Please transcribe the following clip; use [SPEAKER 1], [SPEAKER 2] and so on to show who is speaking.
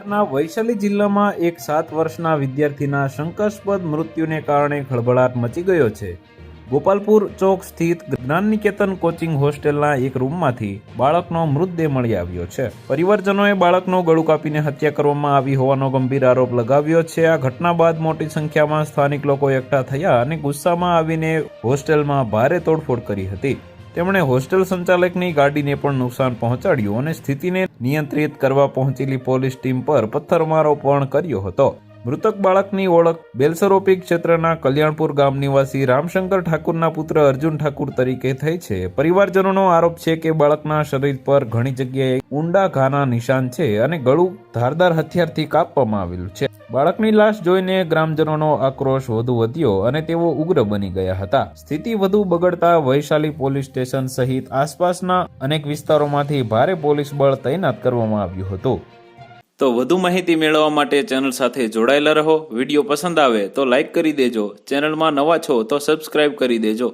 [SPEAKER 1] બિહારના વૈશાલી જિલ્લામાં એક 7 વર્ષના વિદ્યાર્થીના શંકાસ્પદ મૃત્યુને કારણે ખળભળાટ મચી ગયો છે। ગોપાલપુર ચોક સ્થિત જ્ઞાન નિકેતન કોચિંગ હોસ્ટેલના એક રૂમમાંથી બાળકનો મૃતદેહ મળી આવ્યો છે। પરિવારજનોએ બાળકનું ગળું કાપીને હત્યા કરવામાં આવી હોવાનો ગંભીર આરોપ લગાવ્યો છે। આ ઘટના બાદ મોટી સંખ્યામાં સ્થાનિક લોકો એકઠા થયા અને ગુસ્સામાં આવીને હોસ્ટેલમાં ભારે તોડફોડ કરી હતી। તેમણે હોસ્ટેલ સંચાલકની ગાડીને પણ નુકસાન પહોંચાડ્યું અને સ્થિતિને નિયંત્રિત કરવા પહોંચેલી પોલીસ ટીમ પર પથ્થરમારો પણ કર્યો હતો। મૃતક બાળકની ઓળખ બેલસરોપી ક્ષેત્રના કલ્યાણપુર ગામ નિવાસી રામશંકર ઠાકુરના પુત્ર અર્જુન ઠાકુર તરીકે થઈ છે। પરિવારજનોનો આરોપ છે કે બાળકના શરીર પર ઘણી જગ્યાએ ઊંડા ઘાના નિશાન છે અને ગળું ધારદાર હથિયારથી કાપવામાં આવેલું છે। બાળકની લાશ જોઈને ગ્રામજનોનો આક્રોશ વધુ વધ્યો અને તેઓ ઉગ્ર બની ગયા હતા। સ્થિતિ વધુ બગડતા વૈશાલી પોલીસ સ્ટેશન સહિત આસપાસના અનેક વિસ્તારોમાંથી ભારે પોલીસ બળ તૈનાત કરવામાં આવ્યું હતું। તો વધુ માહિતી મેળવવા માટે ચેનલ સાથે જોડાયેલા રહો। વિડીયો પસંદ આવે તો લાઈક કરી દેજો। ચેનલમાં નવા છો તો સબસ્ક્રાઇબ કરી દેજો।